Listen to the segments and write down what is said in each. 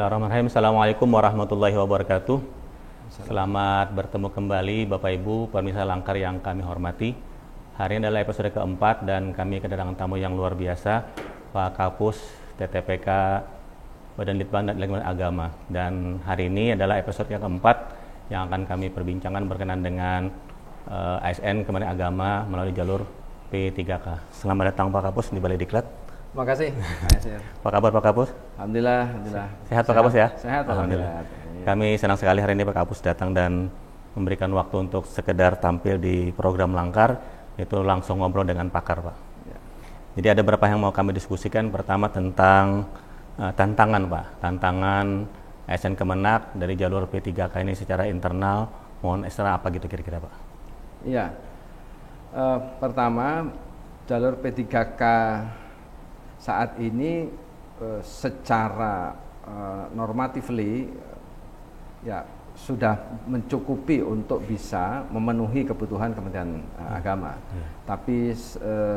Bismillahirrahmanirrahim. Assalamualaikum warahmatullahi wabarakatuh. Selamat bertemu kembali Bapak Ibu pemirsa Langkar yang kami hormati. Hari ini adalah episode keempat dan kami kedatangan tamu yang luar biasa, Pak Kapus TTPK Badan Litbang dan Lingkungan Agama. Dan hari ini adalah episode yang keempat yang akan kami perbincangkan berkenaan dengan ASN Kementerian Agama melalui jalur P3K. Selamat datang Pak Kapus di Balai Diklat. Terima kasih. Apa kabar Pak Kapus? Alhamdulillah. Sehat Pak Kapus ya? Sehat, alhamdulillah. Kami senang sekali hari ini Pak Kapus datang dan memberikan waktu untuk sekedar tampil di program Langkar, itu langsung ngobrol dengan pakar Pak. Ya. Jadi ada beberapa yang mau kami diskusikan. Pertama tentang tantangan Pak, tantangan ASN Kemenak dari jalur P3K ini secara internal, mohon eksternal apa gitu kira-kira Pak? Iya, pertama jalur P3K saat ini secara normatively ya sudah mencukupi untuk bisa memenuhi kebutuhan Kementerian Agama. Tapi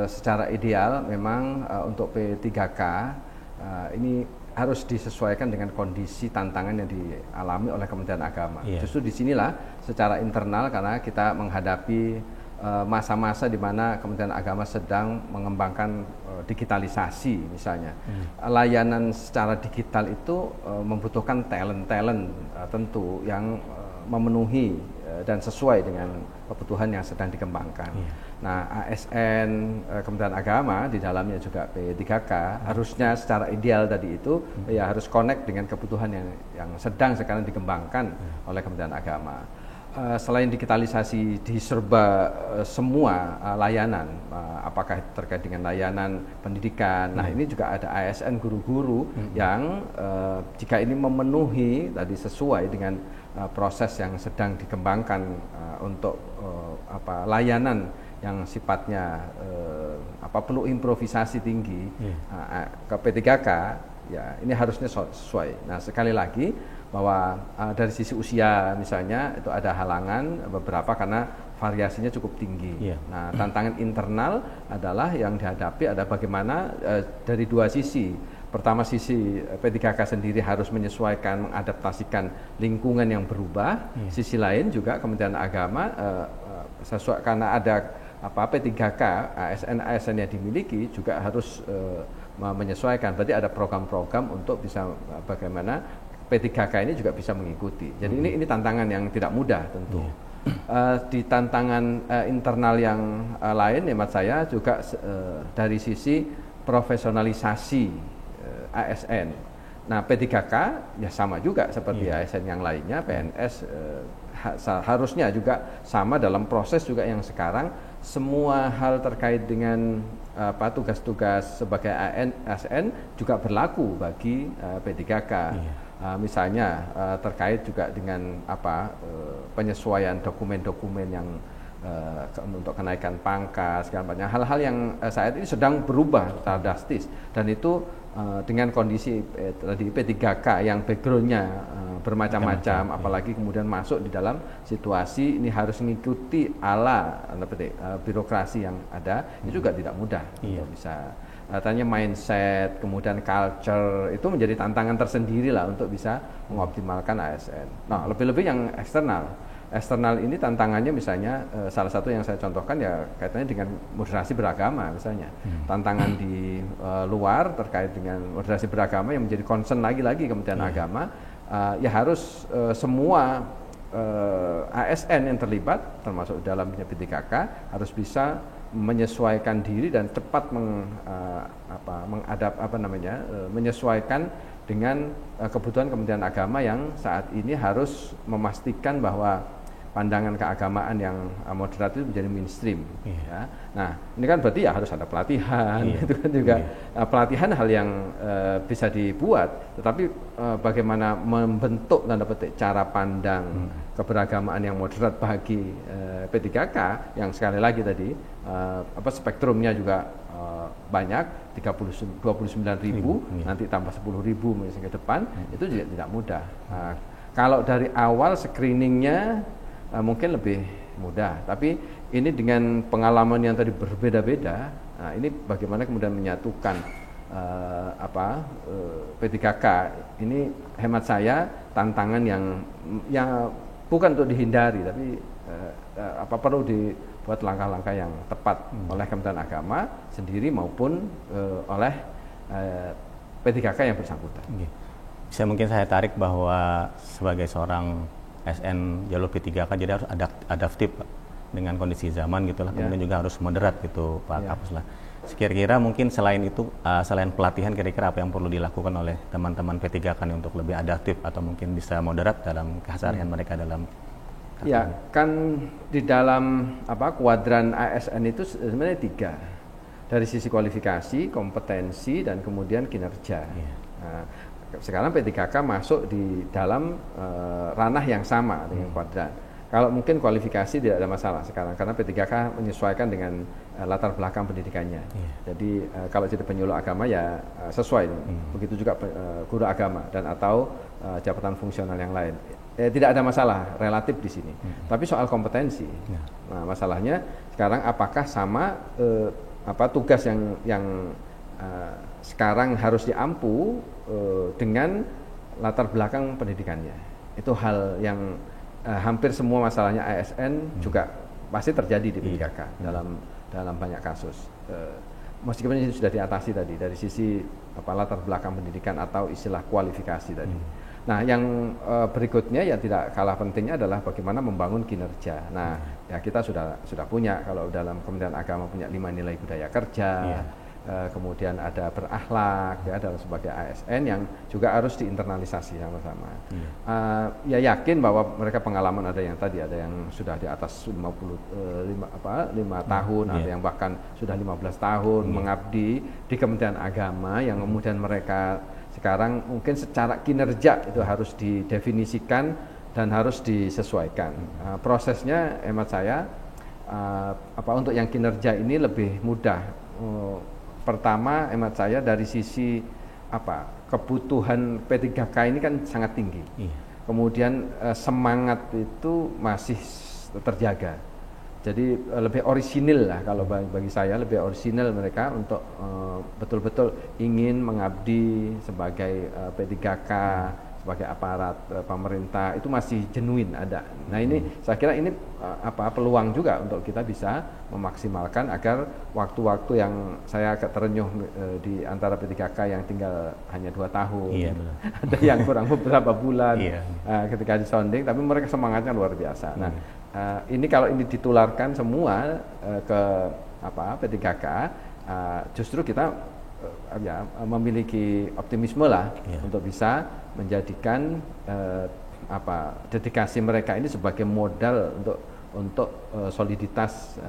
secara ideal memang untuk P3K ini harus disesuaikan dengan kondisi tantangan yang dialami oleh Kementerian Agama. Justru disinilah secara internal karena kita menghadapi masa-masa di mana Kementerian Agama sedang mengembangkan digitalisasi misalnya. Layanan secara digital itu membutuhkan talent-talent tentu yang memenuhi dan sesuai dengan kebutuhan yang sedang dikembangkan. Nah, ASN Kementerian Agama di dalamnya juga P3K harusnya secara ideal tadi itu ya harus connect dengan kebutuhan yang sedang sekarang dikembangkan oleh Kementerian Agama. Selain digitalisasi di serba semua layanan, apakah terkait dengan layanan pendidikan, nah ini juga ada ASN guru-guru yang jika ini memenuhi tadi sesuai dengan proses yang sedang dikembangkan untuk layanan yang sifatnya perlu improvisasi tinggi ke P3K, ya ini harusnya sesuai. Nah sekali lagi bahwa dari sisi usia misalnya itu ada halangan beberapa karena variasinya cukup tinggi. Nah tantangan internal adalah yang dihadapi ada bagaimana dari dua sisi. Pertama sisi P3K sendiri harus menyesuaikan, mengadaptasikan lingkungan yang berubah. Sisi lain juga Kementerian Agama sesuai karena ada P3K ASN yang dimiliki juga harus menyesuaikan. Berarti ada program-program untuk bisa bagaimana P3K ini juga bisa mengikuti. Jadi ini tantangan yang tidak mudah tentu. Di tantangan internal yang lain, hemat saya juga dari sisi profesionalisasi ASN. Nah P3K ya sama juga seperti ASN yang lainnya, PNS harusnya juga sama dalam proses juga yang sekarang semua hal terkait dengan tugas-tugas sebagai ASN juga berlaku bagi P3K. Misalnya terkait juga dengan penyesuaian dokumen-dokumen yang untuk kenaikan pangkat segala macam hal-hal yang saat ini sedang berubah secara drastis dan itu dengan kondisi tadi P3K yang backgroundnya bermacam-macam apalagi kemudian masuk di dalam situasi ini harus mengikuti ala birokrasi yang ada itu juga tidak mudah untuk bisa tanya mindset, kemudian culture itu menjadi tantangan tersendiri lah untuk bisa mengoptimalkan ASN. Nah, lebih-lebih yang eksternal. Eksternal ini tantangannya misalnya salah satu yang saya contohkan ya kaitannya dengan moderasi beragama misalnya. Tantangan di luar terkait dengan moderasi beragama yang menjadi concern lagi-lagi Kementerian Agama ya harus semua ASN yang terlibat termasuk dalamnya P3K harus bisa menyesuaikan diri dan cepat menyesuaikan dengan kebutuhan Kementerian Agama yang saat ini harus memastikan bahwa pandangan keagamaan yang moderat itu menjadi mainstream. Ya. Nah, ini kan berarti ya harus ada pelatihan, itu kan juga pelatihan hal yang bisa dibuat, tetapi bagaimana membentuk tanda petik cara pandang keberagamaan yang moderat bagi P3K yang sekali lagi tadi spektrumnya juga banyak 29.000 nanti tambah 10.000 misalnya ke depan itu juga tidak mudah. Kalau dari awal screeningnya mungkin lebih mudah, tapi ini dengan pengalaman yang tadi berbeda-beda, nah ini bagaimana kemudian menyatukan P3K ini hemat saya tantangan yang bukan untuk dihindari, tapi perlu dibuat langkah-langkah yang tepat oleh Kementerian Agama sendiri maupun oleh P3K yang bersangkutan. Bisa mungkin saya tarik bahwa sebagai seorang SN jalur P3K jadi harus adaptif dengan kondisi zaman gitulah, kemudian juga harus moderat gitu Pak Kapus lah. Kira-kira mungkin selain itu, selain pelatihan, kira-kira apa yang perlu dilakukan oleh teman-teman P3K untuk lebih adaptif atau mungkin bisa moderat dalam keseharian mereka dalam ya, kan di dalam kuadran ASN itu sebenarnya 3. Dari sisi kualifikasi, kompetensi, dan kemudian kinerja. Nah, sekarang P3K masuk di dalam ranah yang sama dengan kuadran. Kalau mungkin kualifikasi tidak ada masalah sekarang, karena P3K menyesuaikan dengan latar belakang pendidikannya. Jadi kalau jadi penyuluh agama ya sesuai. Begitu juga guru agama dan atau jabatan fungsional yang lain. Tidak ada masalah relatif di sini. Tapi soal kompetensi, nah masalahnya sekarang apakah sama tugas yang sekarang harus diampu dengan latar belakang pendidikannya. Itu hal yang hampir semua masalahnya ASN juga pasti terjadi di P3K dalam banyak kasus. Meskipun ini sudah diatasi tadi dari sisi latar belakang pendidikan atau istilah kualifikasi tadi. Nah, yang berikutnya yang tidak kalah pentingnya adalah bagaimana membangun kinerja. Nah, ya kita sudah punya, kalau dalam Kementerian Agama punya 5 nilai budaya kerja. Kemudian ada berakhlak ya dalam sebagai ASN yang juga harus diinternalisasi sama-sama. Ya yakin bahwa mereka pengalaman ada yang sudah di atas 5 tahun, ada yang bahkan sudah 15 tahun mengabdi di Kementerian Agama, yang kemudian mereka sekarang mungkin secara kinerja itu harus didefinisikan dan harus disesuaikan. Prosesnya hemat saya untuk yang kinerja ini lebih mudah. Pertama, hemat saya dari sisi kebutuhan P3K ini kan sangat tinggi. Kemudian semangat itu masih terjaga. Jadi lebih orisinil lah kalau bagi saya, lebih orisinil mereka untuk betul-betul ingin mengabdi sebagai P3K, sebagai aparat pemerintah, itu masih genuine ada. Nah ini saya kira ini peluang juga untuk kita bisa memaksimalkan agar waktu-waktu yang saya agak terenyuh di antara P3K yang tinggal hanya 2 tahun, ada yang kurang beberapa bulan ketika disonding, tapi mereka semangatnya luar biasa. Nah ini kalau ini ditularkan semua ke P3K, justru kita memiliki optimisme lah untuk bisa menjadikan dedikasi mereka ini sebagai modal untuk soliditas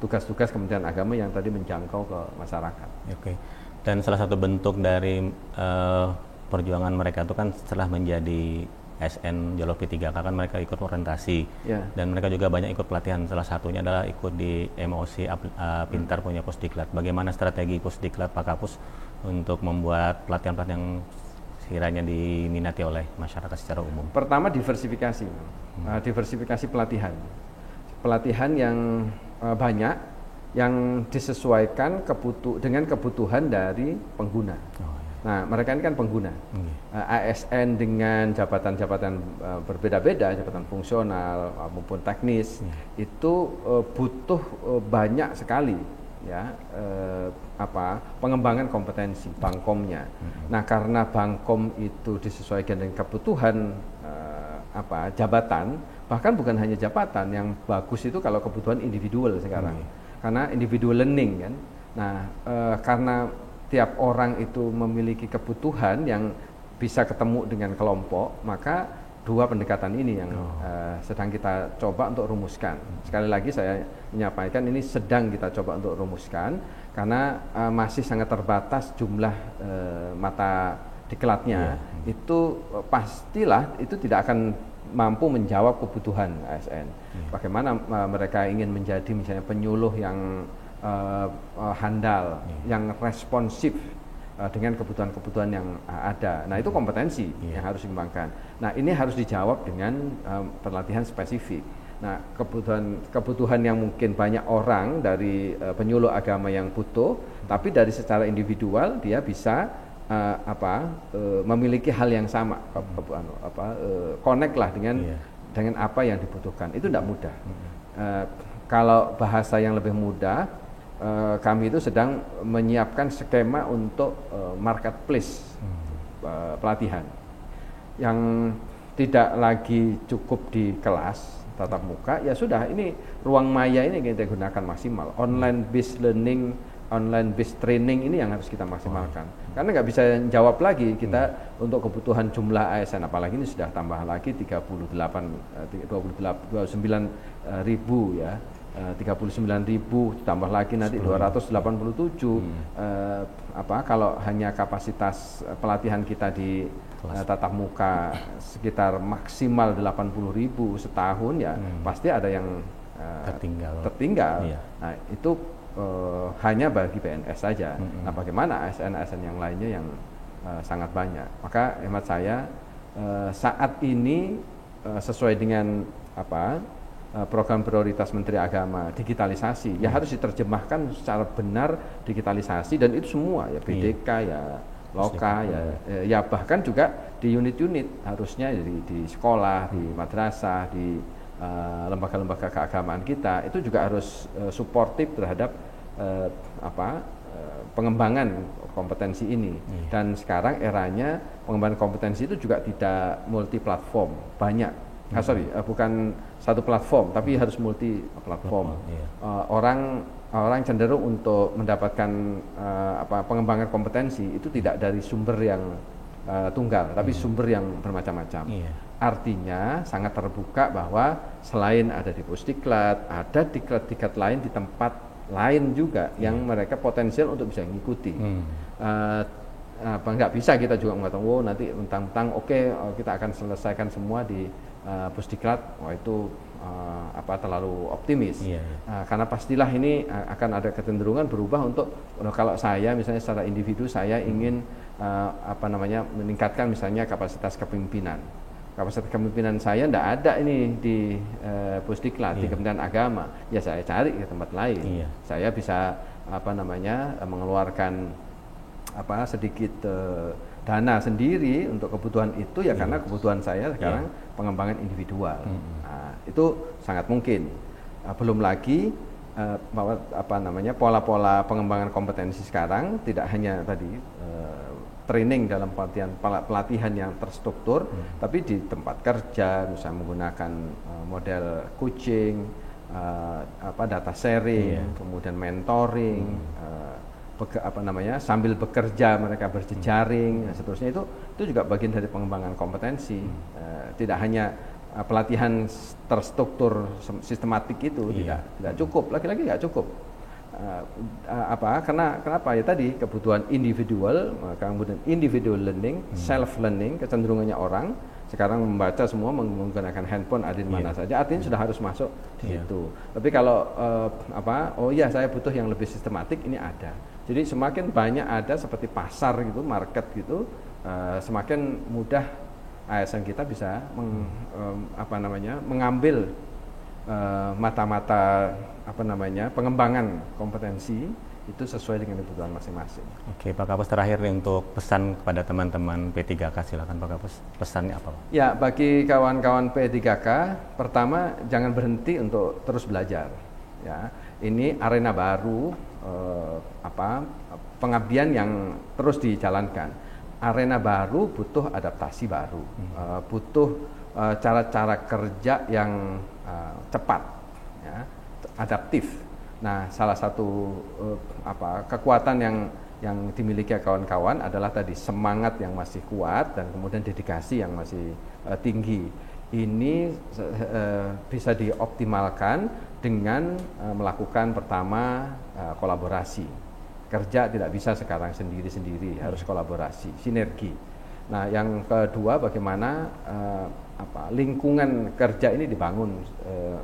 tugas-tugas Kementerian Agama yang tadi menjangkau ke masyarakat. Oke. Dan salah satu bentuk dari perjuangan mereka itu kan setelah menjadi SN jalur P3K kan mereka ikut orientasi dan mereka juga banyak ikut pelatihan. Salah satunya adalah ikut di MOC Pintar punya Pusdiklat. Bagaimana strategi Pusdiklat Pak Kapus untuk membuat pelatihan-pelatihan yang sekiranya diminati oleh masyarakat secara umum? Pertama diversifikasi, diversifikasi pelatihan yang banyak, yang disesuaikan dengan kebutuhan dari pengguna. Nah, mereka ini kan pengguna. ASN dengan jabatan-jabatan berbeda-beda, jabatan fungsional maupun teknis, itu butuh banyak sekali pengembangan kompetensi bangkomnya. Nah, karena bangkom itu disesuaikan dengan kebutuhan jabatan, bahkan bukan hanya jabatan, yang bagus itu kalau kebutuhan individual sekarang. Karena individual learning kan. Nah, karena tiap orang itu memiliki kebutuhan yang bisa ketemu dengan kelompok, maka 2 pendekatan ini yang sedang kita coba untuk rumuskan. Sekali lagi saya menyampaikan ini sedang kita coba untuk rumuskan karena masih sangat terbatas jumlah mata diklatnya. Itu pastilah itu tidak akan mampu menjawab kebutuhan ASN. Bagaimana mereka ingin menjadi misalnya penyuluh yang handal, yang responsif dengan kebutuhan-kebutuhan yang ada. Nah, itu kompetensi yang harus dikembangkan. Nah, ini harus dijawab dengan pelatihan spesifik. Nah, kebutuhan yang mungkin banyak orang dari penyuluh agama yang butuh, tapi dari secara individual dia bisa memiliki hal yang sama, connect lah dengan apa yang dibutuhkan. Itu tidak mudah. Kalau bahasa yang lebih mudah, kami itu sedang menyiapkan skema untuk marketplace pelatihan yang tidak lagi cukup di kelas tatap muka. Ya sudah, ini ruang maya ini kita gunakan maksimal. Online based learning, online based training ini yang harus kita maksimalkan. Karena nggak bisa jawab lagi kita untuk kebutuhan jumlah ASN, apalagi ini sudah tambah lagi 29 ribu ya. 39.000 tambah lagi nanti 287. Kalau hanya kapasitas pelatihan kita di tatap muka sekitar maksimal 80.000 setahun ya, pasti ada yang tertinggal. Iya. Nah, itu hanya bagi PNS saja. Nah, bagaimana ASN-ASN yang lainnya yang sangat banyak. Maka hemat saya saat ini sesuai dengan program prioritas Menteri Agama digitalisasi, ya harus diterjemahkan secara benar digitalisasi, dan itu semua ya BDK ya Loka ya bahkan juga di unit-unit harusnya di sekolah, di madrasah, di lembaga-lembaga keagamaan kita itu juga harus suportif terhadap pengembangan kompetensi ini. Dan sekarang eranya pengembangan kompetensi itu juga tidak multi platform, banyak. Bukan satu platform, tapi harus multi platform. Orang cenderung untuk mendapatkan pengembangan kompetensi itu tidak dari sumber yang tunggal, tapi sumber yang bermacam-macam. Artinya sangat terbuka bahwa selain ada di Pusdiklat, ada diklat-diklat lain di tempat lain juga yang mereka potensial untuk bisa mengikuti. Nggak bisa kita juga mengatakan, nanti mentang-mentang kita akan selesaikan semua di Pusdiklat, itu terlalu optimis. Karena pastilah ini akan ada kecenderungan berubah untuk kalau saya misalnya secara individu saya ingin meningkatkan misalnya kapasitas kepemimpinan. Kapasitas kepemimpinan saya tidak ada ini di Pusdiklat, di Kementerian Agama. Ya saya cari ke tempat lain. Saya bisa mengeluarkan sedikit dana sendiri untuk kebutuhan itu ya, karena kebutuhan saya sekarang pengembangan individual. Nah, itu sangat mungkin. Belum lagi pola-pola pengembangan kompetensi sekarang tidak hanya tadi training dalam pelatihan yang terstruktur, tapi di tempat kerja misalnya menggunakan model coaching, data sharing, kemudian mentoring, sambil bekerja mereka berjejaring, dan seterusnya. Itu juga bagian dari pengembangan kompetensi. Tidak hanya pelatihan terstruktur sistematik itu tidak cukup, lagi-lagi nggak cukup. Kenapa ya tadi kebutuhan individual, kemudian individual learning, self learning, kecenderungannya orang sekarang membaca semua menggunakan handphone, ada di mana saja, artinya sudah harus masuk di situ. Tapi kalau saya butuh yang lebih sistematik, ini ada. Jadi semakin banyak ada seperti pasar gitu, market gitu, semakin mudah ASN kita bisa mengambil mata-mata pengembangan kompetensi itu sesuai dengan kebutuhan masing-masing. Oke, Pak Kapus, terakhir untuk pesan kepada teman-teman P3K, silakan Pak Kapus, pesannya apa Pak? Ya, bagi kawan-kawan P3K, pertama jangan berhenti untuk terus belajar. Ya, ini arena baru, pengabdian yang terus dijalankan. Arena baru butuh adaptasi baru, butuh cara-cara kerja yang cepat, ya, adaptif. Nah, salah satu kekuatan yang dimiliki kawan-kawan adalah tadi semangat yang masih kuat dan kemudian dedikasi yang masih tinggi. Ini bisa dioptimalkan dengan melakukan pertama kolaborasi. Kerja tidak bisa sekarang sendiri-sendiri, harus kolaborasi, sinergi. Nah, yang kedua bagaimana lingkungan kerja ini dibangun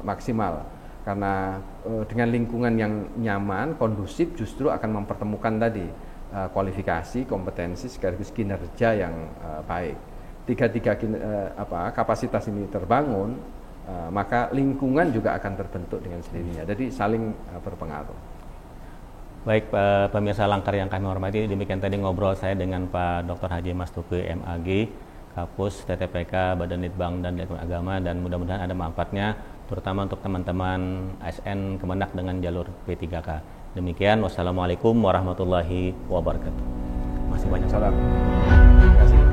maksimal. Karena dengan lingkungan yang nyaman, kondusif, justru akan mempertemukan tadi kualifikasi, kompetensi sekaligus kinerja yang baik. Tiga kapasitas ini terbangun, maka lingkungan juga akan terbentuk dengan sendirinya. Jadi saling berpengaruh. Baik, pemirsa Langkar yang kami hormati, demikian tadi ngobrol saya dengan Pak Dr. Haji Mastuki MAG, Kapus TTPK Badan Litbang dan Litbang Agama, dan mudah-mudahan ada manfaatnya terutama untuk teman-teman ASN Kemenak dengan jalur P3K. Demikian, wassalamualaikum warahmatullahi wabarakatuh. Masih banyak. Salam. Terima kasih.